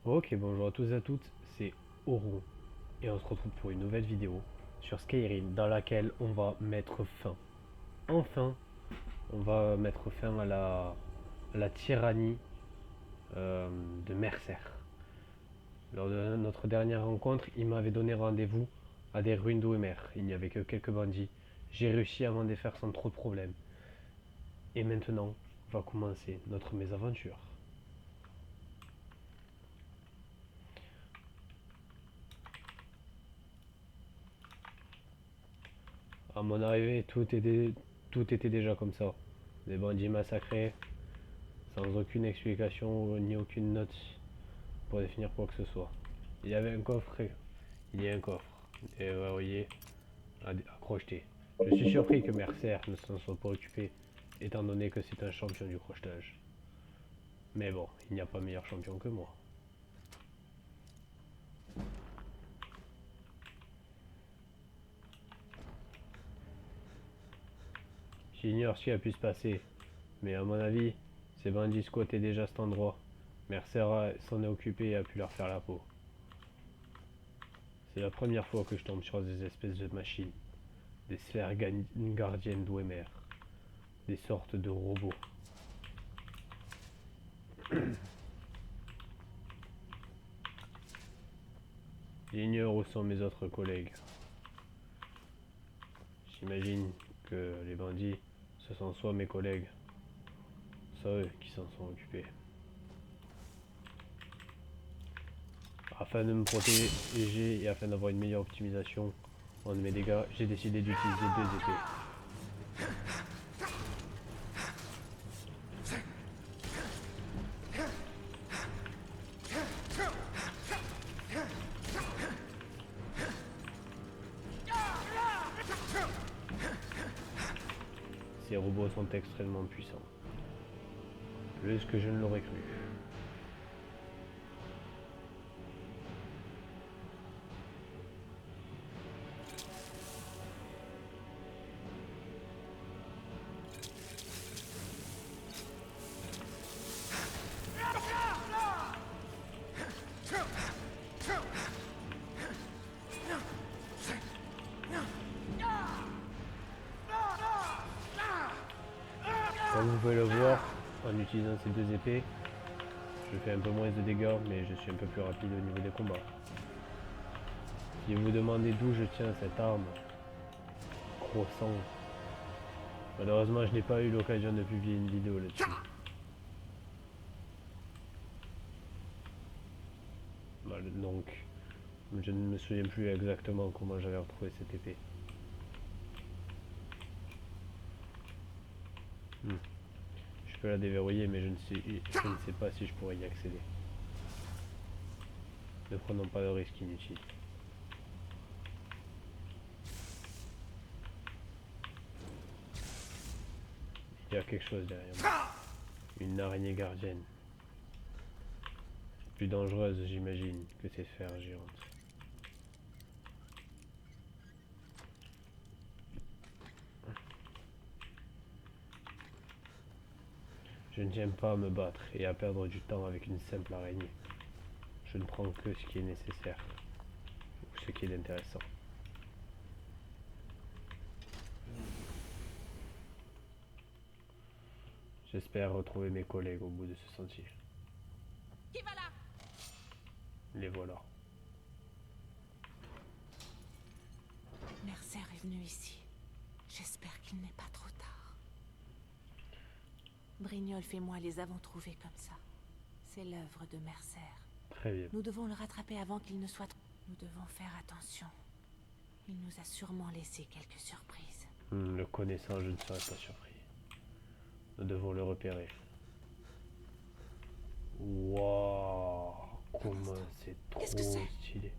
Ok, bonjour à tous et à toutes, c'est Oro et on se retrouve pour une nouvelle vidéo sur Skyrim dans laquelle on va mettre fin. Enfin, on va mettre fin à la tyrannie euh, de Mercer. Lors de notre dernière rencontre, il m'avait donné rendez-vous à des ruines d'Ouemer. Il n'y avait que quelques bandits. J'ai réussi à m'en défaire sans trop de problèmes. Et maintenant, va commencer notre mésaventure. À mon arrivée, tout était déjà comme ça. Des bandits massacrés, sans aucune explication ni aucune note pour définir quoi que ce soit. Il y avait un coffre, il y a un coffre, et verrouillé à crocheter. Je suis surpris que Mercer ne s'en soit pas occupé, étant donné que c'est un champion du crochetage. Mais bon, il n'y a pas meilleur champion que moi. J'ignore ce qui a pu se passer, mais à mon avis, ces bandits squattaient déjà cet endroit. Mercer s'en est occupé et a pu leur faire la peau. C'est la première fois que je tombe sur des espèces de machines, des sphères gardiennes d'Ouemer, des sortes de robots. J'ignore où sont mes autres collègues. J'imagine que les bandits, ce sont soit mes collègues, soit eux qui s'en sont occupés. Afin de me protéger et afin d'avoir une meilleure optimisation de mes dégâts, j'ai décidé d'utiliser deux épées. Ces robots sont extrêmement puissants. Plus que je ne l'aurais cru. Comme vous pouvez le voir, en utilisant ces deux épées, je fais un peu moins de dégâts, mais je suis un peu plus rapide au niveau des combats. Si vous vous demandez d'où je tiens cette arme, gros sang, malheureusement je n'ai pas eu l'occasion de publier une vidéo là-dessus. Donc, je ne me souviens plus exactement comment j'avais retrouvé cette épée. Je peux la déverrouiller, mais je ne sais pas si je pourrais y accéder. Ne prenons pas de risques inutiles. Il y a quelque chose derrière moi. Une araignée gardienne. Plus dangereuse, j'imagine, que ces sphères géantes. Je ne tiens pas à me battre et à perdre du temps avec une simple araignée. Je ne prends que ce qui est nécessaire, ou ce qui est intéressant. J'espère retrouver mes collègues au bout de ce sentier. Qui va là? Les voilà. Mercer est venu ici. J'espère qu'il n'est pas trop tard. Brignoles et moi les avons trouvés comme ça. C'est l'œuvre de Mercer. Très bien. Nous devons le rattraper avant qu'il ne soit trop... Nous devons faire attention. Il nous a sûrement laissé quelques surprises. Le connaissant, je ne serais pas surpris. Nous devons le repérer. Waouh, comment c'est Qu'est-ce que trop c'est? stylé.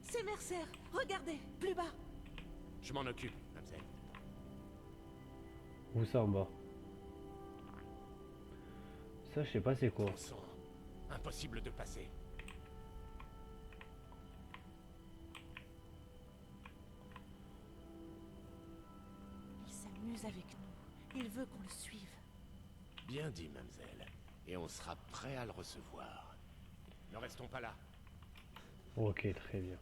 C'est Mercer. Regardez, plus bas. Je m'en occupe, mademoiselle. Où ça en bas? Ça, je sais pas c'est quoi. Bon sang, impossible de passer. Il s'amuse avec nous. Il veut qu'on le suive. Bien dit, mademoiselle. et on sera prêt à le recevoir. Ne restons pas là. Ok, très bien.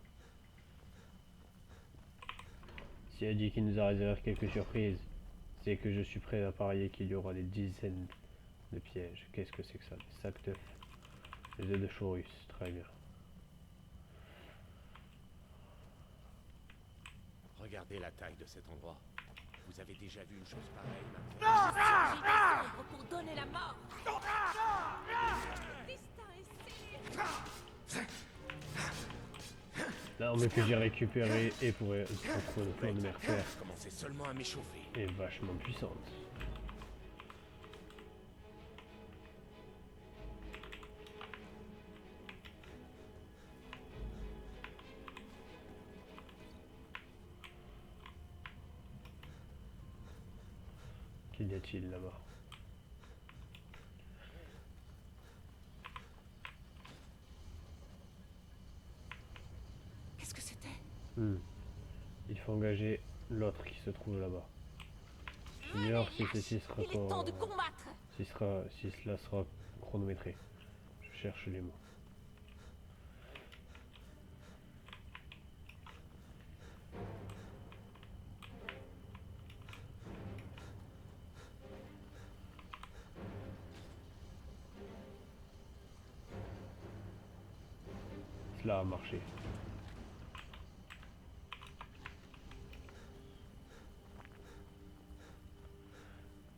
Si elle dit qu'il nous a réservé quelques surprises, c'est que je suis prêt à parier qu'il y aura des dizaines de pièges. Qu'est-ce que c'est que ça? Des sacs d'œufs. Des œufs de chorus, très bien. Regardez la taille de cet endroit. Vous avez déjà vu une chose pareille, mademoiselle? J'y descendre pour donner la mort. Le destin est scellé. L'arme que j'ai récupérée et pour contre le plan de Mercer Je commençais seulement à m'échauffer. est vachement puissante. Qu'y a-t-il là-bas? Qu'est-ce que c'était? Il faut engager l'autre qui se trouve là-bas. J'ignore si ceci sera Il est temps de combattre. si cela sera chronométré. Je cherche les mots. Cela a marché.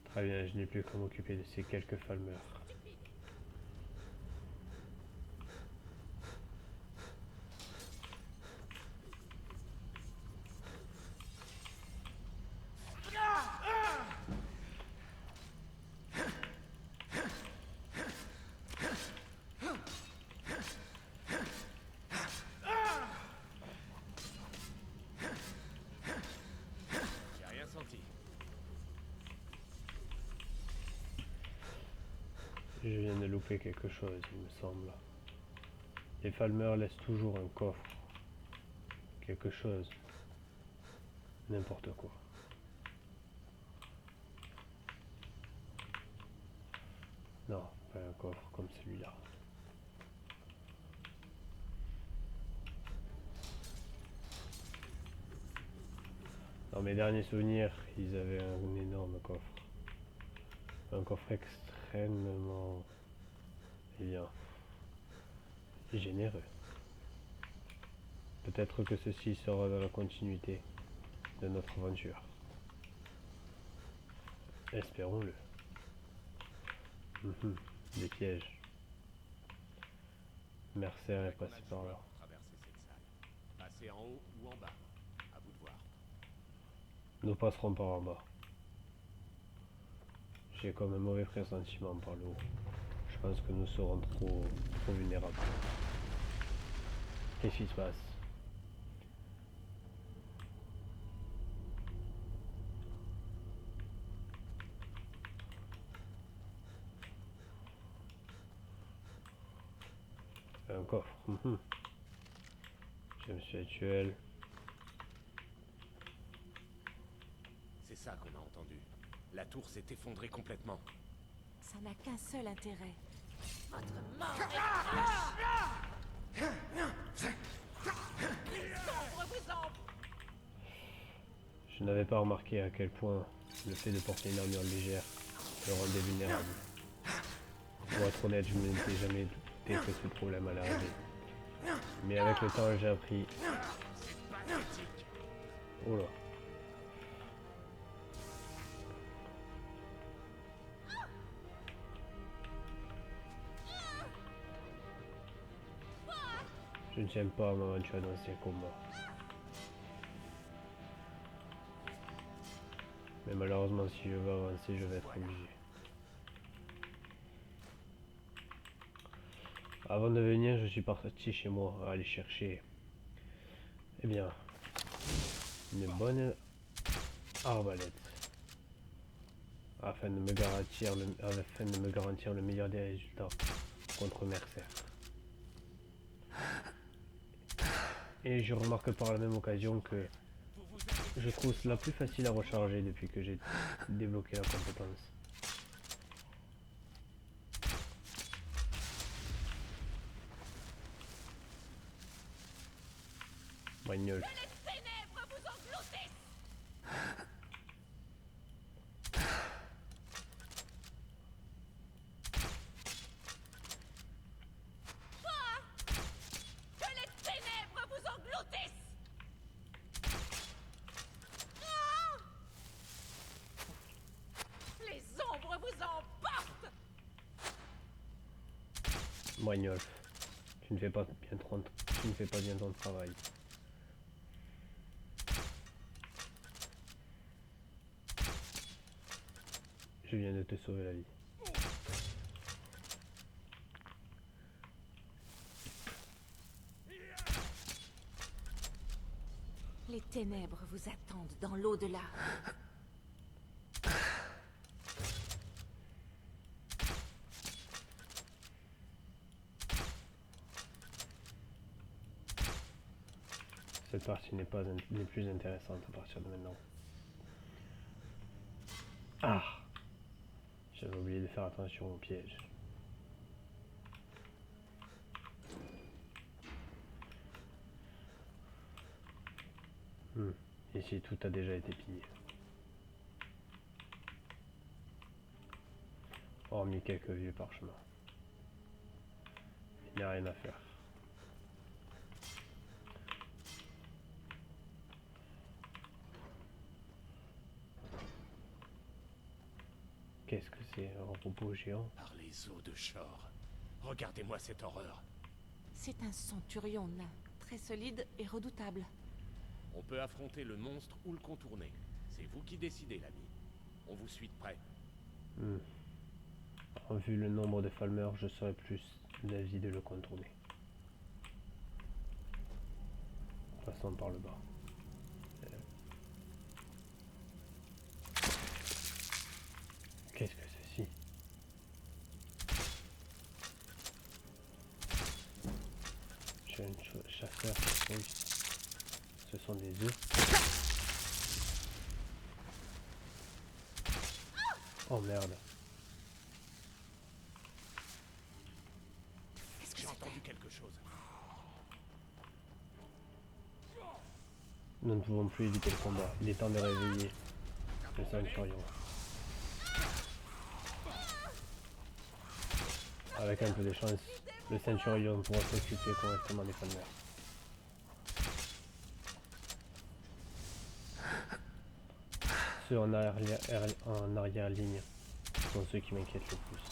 Très bien, je n'ai plus qu'à m'occuper de ces quelques falmeurs. J'ai rien senti. Je viens de louper quelque chose, il me semble. Les falmeurs laissent toujours un coffre. Quelque chose. N'importe quoi. Non, pas un coffre comme celui-là. Dans mes derniers souvenirs, ils avaient un énorme coffre. Un coffre extrêmement, eh bien, généreux. Peut-être que ceci sera dans la continuité de notre aventure. Espérons-le. Des pièges. Mercer est passé par là. Traverser cette salle. Passer en haut ou en bas. À vous de voir. Nous passerons par en bas. J'ai comme un mauvais pressentiment par le haut. Je pense que nous serons trop vulnérables. Qu'est-ce qui se passe? Un coffre. Je me suis actuel. C'est ça qu'on a entendu. La tour s'est effondrée complètement. Ça n'a qu'un seul intérêt. Votre mort est proche. Sombre vous en... Je n'avais pas remarqué à quel point le fait de porter une armure légère le rendait vulnérable. Pour être honnête, je ne m'étais jamais douté que ce problème allait arriver. Mais avec le temps, j'ai appris. C'est pathétique. Oh là. Je ne tiens pas à m'aventurer dans ces combats. Mais malheureusement, si je veux avancer, je vais être obligé. Avant de venir, je suis parti chez moi à aller chercher, eh bien, une bonne arbalète afin de me garantir le meilleur des résultats contre Mercer. Et je remarque par la même occasion que je trouve cela plus facile à recharger depuis que j'ai débloqué la compétence. Magnol. Moignolf, tu ne fais pas bien ton travail. Je viens de te sauver la vie. Les ténèbres vous attendent dans l'au-delà. Cette partie n'est plus intéressante à partir de maintenant. Ah! J'avais oublié de faire attention aux pièges. Ici, tout a déjà été pillé. Hormis quelques vieux parchemins. Il n'y a rien à faire. Qu'est-ce que c'est, un robot géant? Par les eaux de Shor. Regardez-moi cette horreur. C'est un centurion nain, très solide et redoutable. On peut affronter le monstre ou le contourner. C'est vous qui décidez, l'ami. On vous suit de près. Vu le nombre de Falmer, je serais plus d'avis de le contourner. Passons par le bas. Qu'est-ce que c'est-ci? J'ai un chasseur qui pousse. Ce sont des œufs. Oh merde. Qu'est-ce que J'ai c'était? entendu quelque chose. Nous ne pouvons plus éviter le combat. Il est temps de réveiller le centurion. Avec un peu de chance, le centurion pourra s'occuper correctement des Falmer. Ceux en arrière-ligne sont ceux qui m'inquiètent le plus.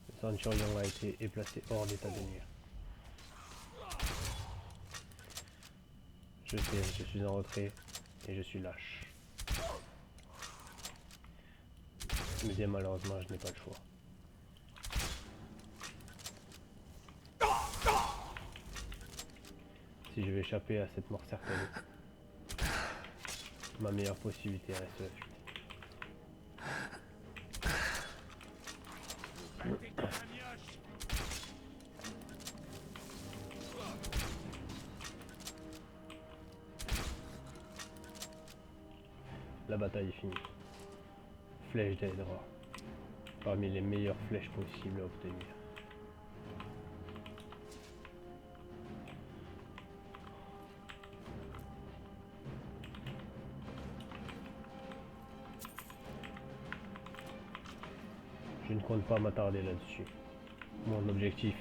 Le centurion a été placé hors d'état de nuire. Je sais, je suis en retrait et je suis lâche. Mais bien malheureusement, je n'ai pas le choix. Si je vais échapper à cette mort certaine, ma meilleure possibilité reste la fuite. Battez comme un mioche. La bataille est finie. Flèche d'Aedra. Parmi les meilleures flèches possibles à obtenir. Je ne compte pas m'attarder là-dessus. Mon objectif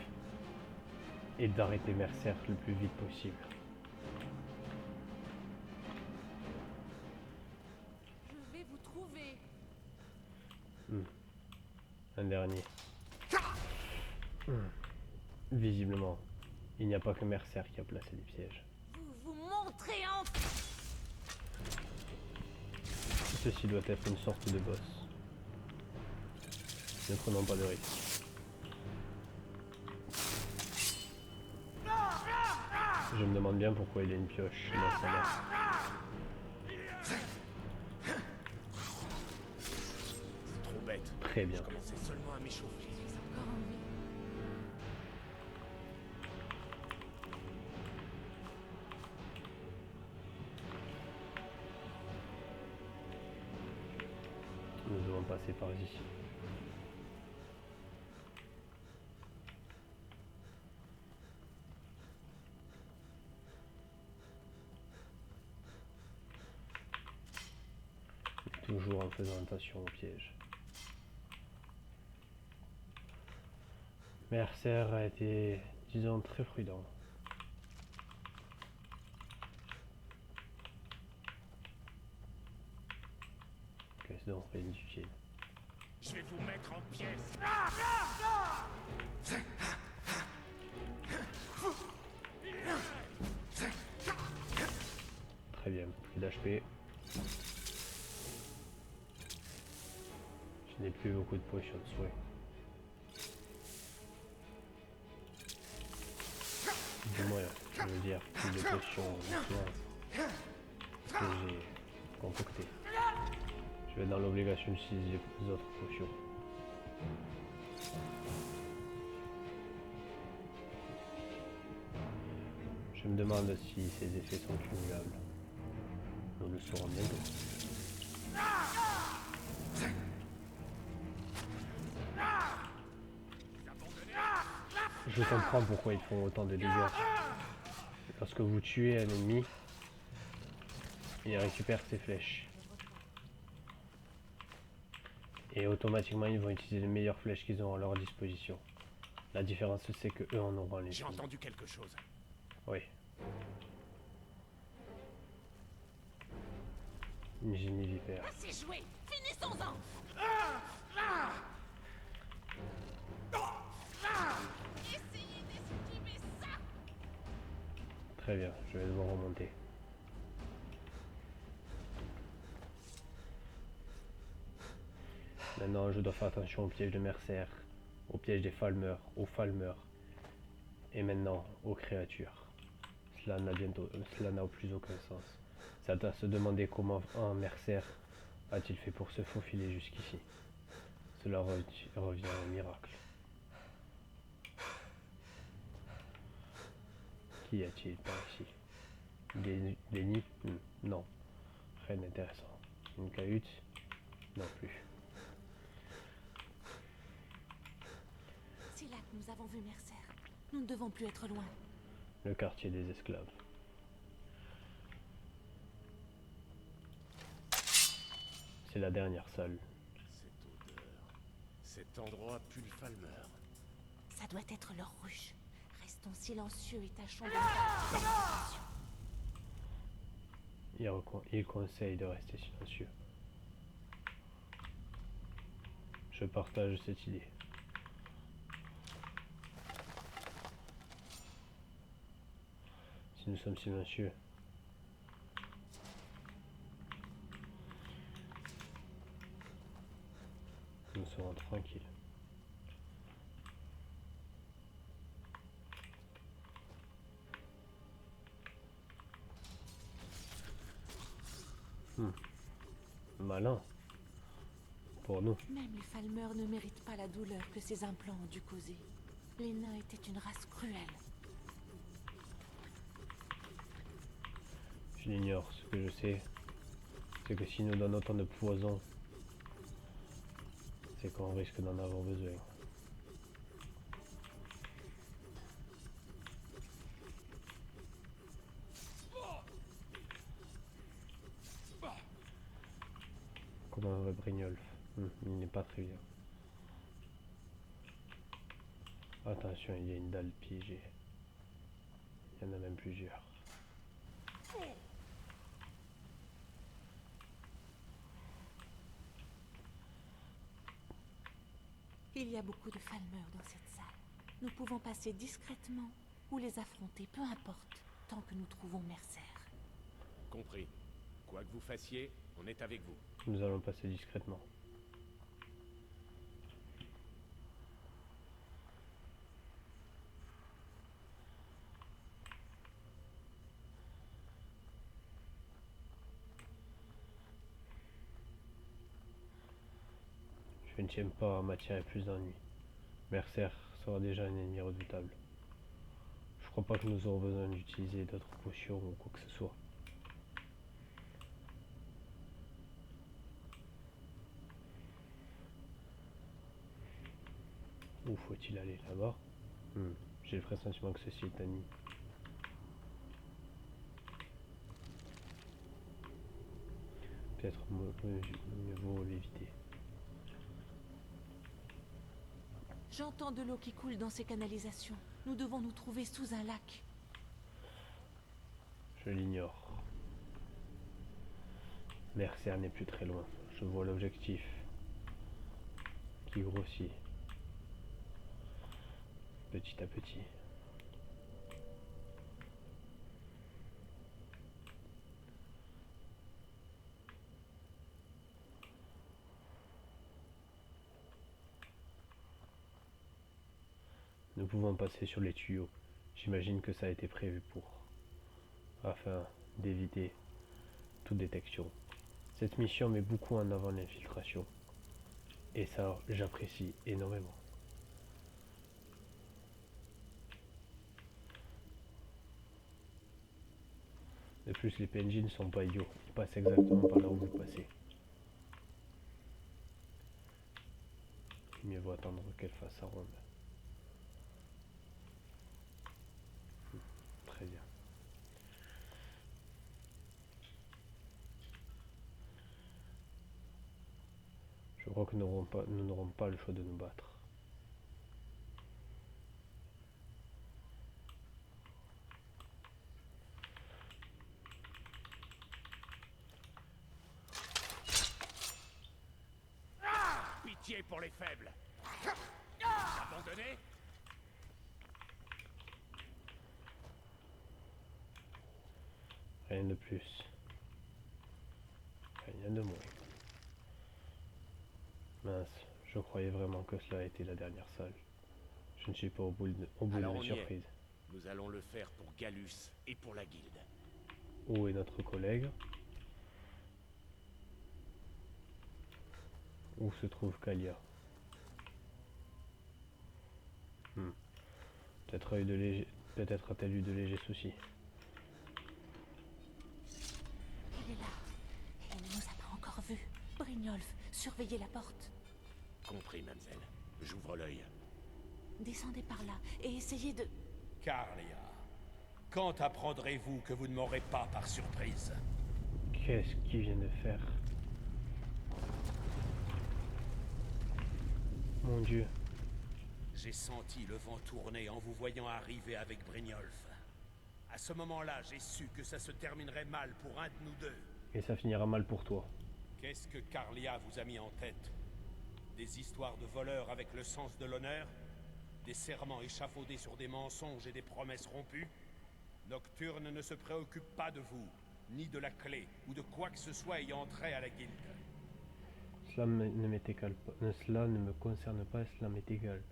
est d'arrêter Mercer le plus vite possible. Je vais vous trouver. Un dernier. Visiblement, il n'y a pas que Mercer qui a placé des pièges. Vous vous montrez en... Ceci doit être une sorte de boss. Ne prenons pas de risque. Je me demande bien pourquoi il a une pioche dans sa main. C'est trop bête. Très bien. Je commençais seulement à m'échauffer. Encore en vie. Nous devons passer par ici. faisant attention aux pièges. Mercer a été, disons, très prudent. Qu'est-ce donc inutile? Je vais vous mettre en pièces. Très bien, plus d'HP. Je n'ai plus beaucoup de potions de souhait. Du moins, je veux dire, plus de potions de soins que j'ai concoctées. Je vais être dans l'obligation d'utiliser les autres potions. Je me demande si ces effets sont cumulables. Nous le saurons bientôt. Je comprends pourquoi ils font autant de dégâts. Lorsque vous tuez un ennemi, il récupère ses flèches. Et automatiquement, ils vont utiliser les meilleures flèches qu'ils ont à leur disposition. La différence, c'est que eux en auront les. J'ai entendu quelque chose. Oui. Une génivipère. Assez joué. Finissons-en. Essayez d'esquiver ça. Très bien, je vais devoir remonter. Maintenant, je dois faire attention aux pièges de Mercer, aux pièges des Falmeurs, aux Falmeurs, et maintenant aux créatures. Cela n'a plus aucun sens. C'est à se demander comment un Mercer a-t-il fait pour se faufiler jusqu'ici. Cela revient au miracle. Qu'y a-t-il par ici? Des nids? Non. Rien d'intéressant. Une cahute? Non plus. C'est là que nous avons vu Mercer. Nous ne devons plus être loin. Le quartier des esclaves. C'est la dernière salle. Cette odeur. Cet endroit pue le Falmer. Ça doit être leur ruche. Restons silencieux et tâchons de ne pas attirer l'attention. Il conseille de rester silencieux. Je partage cette idée. Si nous sommes silencieux, nous serons tranquilles. Malin. Pour nous. Même les Falmeurs ne méritent pas la douleur que ces implants ont dû causer. Les nains étaient une race cruelle. Je l'ignore. Ce que je sais, c'est que si nous donnons autant de poison, c'est qu'on risque d'en avoir besoin. Comme un vrai Brignolf. Il n'est pas très bien. Attention, il y a une dalle piégée. Il y en a même plusieurs. Il y a beaucoup de Falmeurs dans cette salle. Nous pouvons passer discrètement ou les affronter, peu importe, tant que nous trouvons Mercer. Compris. Quoi que vous fassiez, on est avec vous. Nous allons passer discrètement. Je ne tiens pas à m'attirer plus d'ennuis. Mercer sera déjà un ennemi redoutable. Je crois pas que nous aurons besoin d'utiliser d'autres potions ou quoi que ce soit. Où faut-il aller? Là-bas? J'ai le pressentiment que ceci est un nid. Peut-être mieux vaut l'éviter. J'entends de l'eau qui coule dans ces canalisations. Nous devons nous trouver sous un lac. Je l'ignore. Mercer n'est plus très loin. Je vois l'objectif qui grossit petit à petit. Nous pouvons passer sur les tuyaux. J'imagine que ça a été prévu afin d'éviter toute détection. Cette mission met beaucoup en avant l'infiltration. Et ça, j'apprécie énormément. De plus, les PNJ ne sont pas idiots. Ils passent exactement par là où vous passez. Il mieux vaut attendre qu'elle fasse sa ronde. Très bien. Je crois que nous n'aurons pas le choix de nous battre. Pitié pour les faibles. Abandonné? Rien de plus. Rien de moins. Mince, je croyais vraiment que cela était la dernière salle. Je ne suis pas au bout de Alors mes on y surprises. est. Nous allons le faire pour Gallus et pour la guilde. Où est notre collègue? Où se trouve Kalia? Peut-être a-t-elle eu de légers soucis. Il est là. Et il ne nous a pas encore vus. Brynjolf, surveillez la porte. Compris, mademoiselle. J'ouvre l'œil. Descendez par là et essayez de... Karlia, quand apprendrez-vous que vous ne m'aurez pas par surprise? Qu'est-ce qu'il vient de faire? Mon Dieu. J'ai senti le vent tourner en vous voyant arriver avec Brynjolf. À ce moment-là, j'ai su que ça se terminerait mal pour un de nous deux. Et ça finira mal pour toi. Qu'est-ce que Karlia vous a mis en tête? Des histoires de voleurs avec le sens de l'honneur? Des serments échafaudés sur des mensonges et des promesses rompues? Nocturne ne se préoccupe pas de vous, ni de la clé, ou de quoi que ce soit ayant trait à la guilde. Cela ne m'est égal pas. Cela ne me concerne pas, cela m'est égal.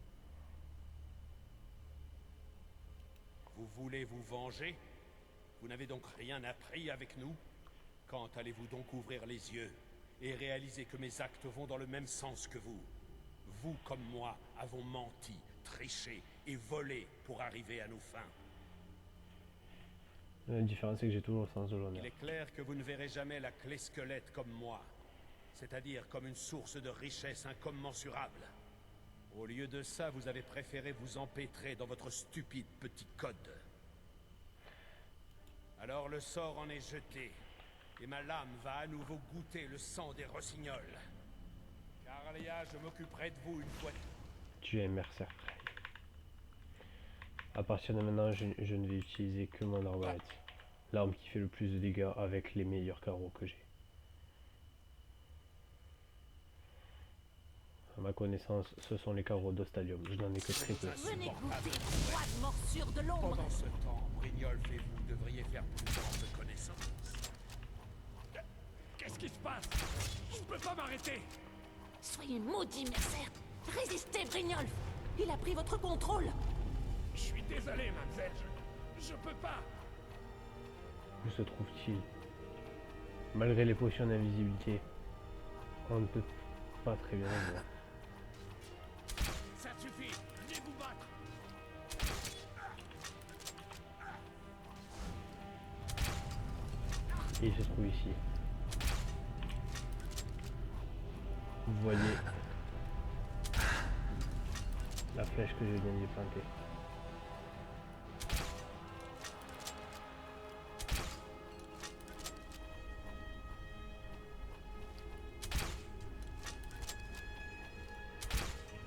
Vous voulez vous venger? Vous n'avez donc rien appris avec nous? Quand allez-vous donc ouvrir les yeux et réaliser que mes actes vont dans le même sens que vous? Vous, comme moi, avons menti, triché et volé pour arriver à nos fins. La différence, c'est que j'ai toujours le sens de l'honneur. Il est clair que vous ne verrez jamais la clé squelette comme moi, c'est-à-dire comme une source de richesse incommensurable. Au lieu de ça, vous avez préféré vous empêtrer dans votre stupide petit code. Alors le sort en est jeté, et ma lame va à nouveau goûter le sang des rossignols. Karlia, je m'occuperai de vous une fois. Tu es Mercer. À partir de maintenant, je ne vais utiliser que mon arbalète. L'arme qui fait le plus de dégâts avec les meilleurs carreaux que j'ai. À ma connaissance, ce sont les carreaux d'Ostalium. Je n'en ai que très peu. Venez goûter une froide morsure de l'ombre. Pendant ce temps, Brynjolf et vous devriez faire plus de connaissances. Qu'est-ce qui se passe? Je peux pas m'arrêter. Soyez maudits, Mercer. Résistez, Brynjolf. Il a pris votre contrôle. Je suis désolé, mademoiselle. Je peux pas. Où se trouve-t-il? Malgré les potions d'invisibilité, on ne peut pas très bien le voir. Ça suffit. Venez vous battre. Et il se trouve ici. Vous voyez la flèche que je viens d'y planter.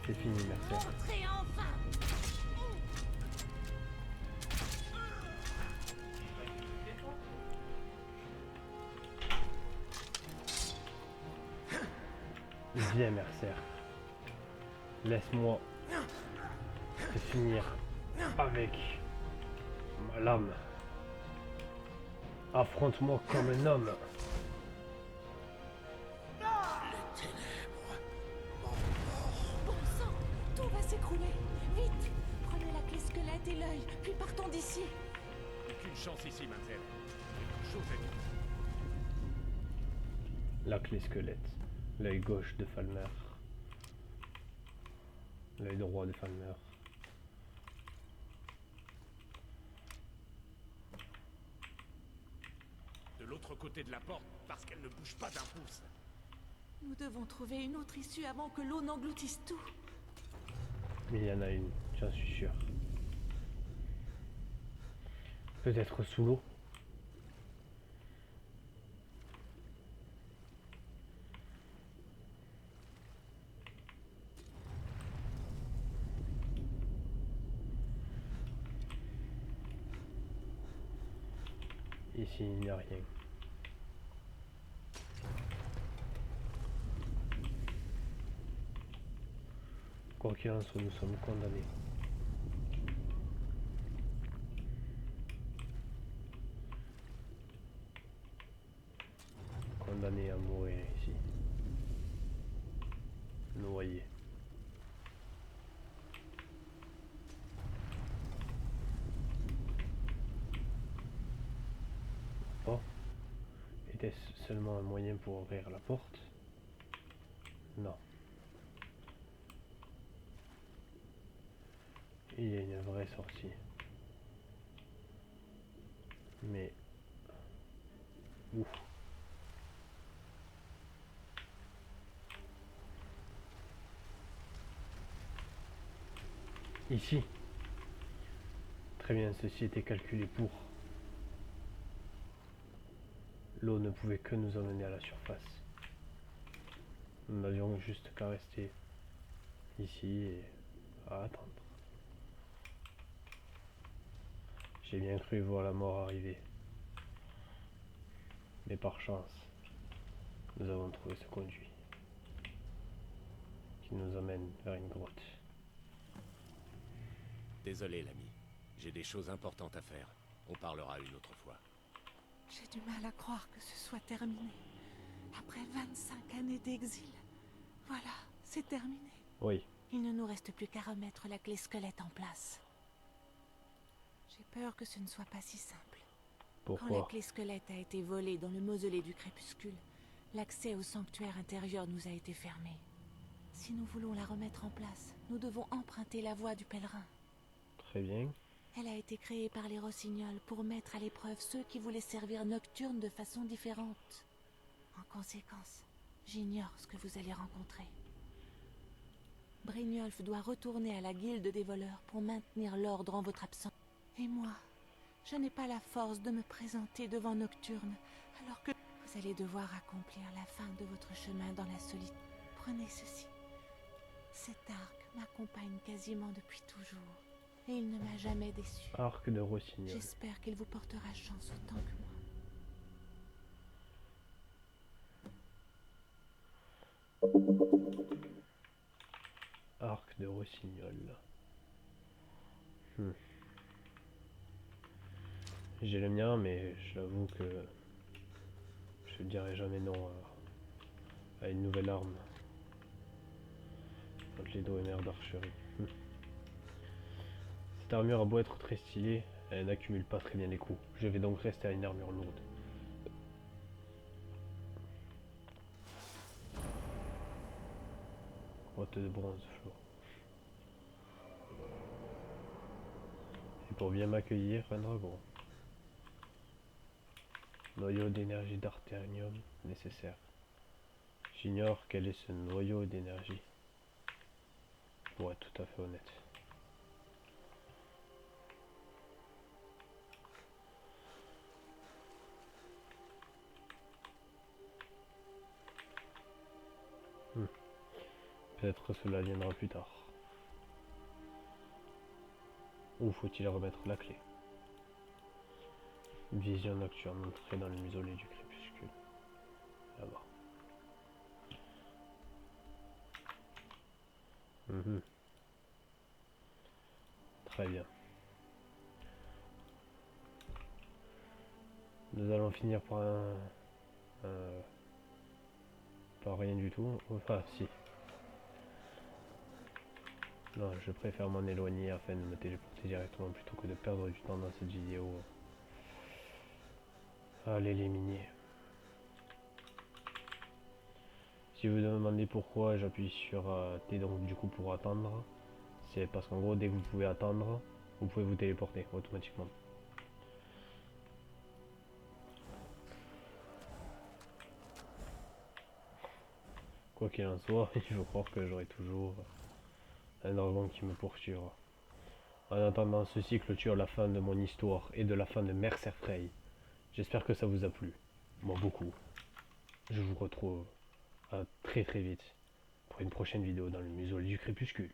C'est fini, merci. Entrez enfin. Viens, mercenaire. Laisse-moi te finir avec ma lame. Affronte-moi comme un homme. Bon sang, tout va s'écrouler. Vite, prenez la clé squelette et l'œil, puis partons d'ici. Aucune chance ici, Manzel. Quelque chose est... La clé squelette. L'œil gauche de Falmer. L'œil droit de Falmer. De l'autre côté de la porte, parce qu'elle ne bouge pas d'un pouce. Nous devons trouver une autre issue avant que l'eau n'engloutisse tout. Mais il y en a une, j'en suis sûr. Peut-être sous l'eau. Ici, il n'y a rien. Quoi qu'il en soit, nous sommes condamnés. Condamnés à mourir ici. Noyés. Oh. Était-ce seulement un moyen pour ouvrir la porte? Non. Il y a une vraie sortie. Mais... Où? Ici. Très bien, ceci était calculé pour. L'eau ne pouvait que nous emmener à la surface. Nous n'avions juste qu'à rester ici et à attendre. J'ai bien cru voir la mort arriver. Mais par chance, nous avons trouvé ce conduit qui nous emmène vers une grotte. Désolé, l'ami. J'ai des choses importantes à faire. On parlera une autre fois. J'ai du mal à croire que ce soit terminé. Après 25 années d'exil. Voilà, c'est terminé. Oui, Il ne nous reste plus qu'à remettre la clé squelette en place. J'ai peur que ce ne soit pas si simple. Quand la pourquoi? clé squelette a été volée dans le mausolée du crépuscule, l'accès au sanctuaire intérieur nous a été fermé. Si nous voulons la remettre en place, nous devons emprunter la voie du pèlerin. Très bien. Elle a été créée par les Rossignols pour mettre à l'épreuve ceux qui voulaient servir Nocturne de façon différente. En conséquence, j'ignore ce que vous allez rencontrer. Brynjolf doit retourner à la guilde des voleurs pour maintenir l'ordre en votre absence. Et moi, je n'ai pas la force de me présenter devant Nocturne, alors que vous allez devoir accomplir la fin de votre chemin dans la solitude. Prenez ceci. Cet arc m'accompagne quasiment depuis toujours, et il ne m'a jamais déçu. Arc de Rossignol. J'espère qu'il vous portera chance autant que moi. Arc de Rossignol. J'ai le mien, mais j'avoue que je ne dirai jamais non à une nouvelle arme. Contre les Doemer d'archerie. Cette armure a beau être très stylée, elle n'accumule pas très bien les coups. Je vais donc rester à une armure lourde. Grotte de bronze, Flo. Et pour bien m'accueillir, un dragon. Noyau d'énergie d'arténium nécessaire. J'ignore quel est ce noyau d'énergie. Pour être tout à fait honnête. Peut-être cela viendra plus tard. Ou faut-il remettre la clé? Une vision nocturne entrée dans le mausolée du crépuscule. Là-bas. Très bien. Nous allons finir par par rien du tout. Enfin, si. Non, je préfère m'en éloigner afin de me téléporter directement plutôt que de perdre du temps dans cette vidéo. À l'éliminer. Si vous me demandez pourquoi j'appuie sur T donc du coup pour attendre, c'est parce qu'en gros dès que vous pouvez attendre, vous pouvez vous téléporter automatiquement. Quoi qu'il en soit, il faut croire que j'aurai toujours un dragon qui me poursuivra. En attendant, ceci clôture la fin de mon histoire et de la fin de Mercer Frey. J'espère que ça vous a plu. Moi beaucoup. Je vous retrouve très très vite pour une prochaine vidéo dans le museau du crépuscule.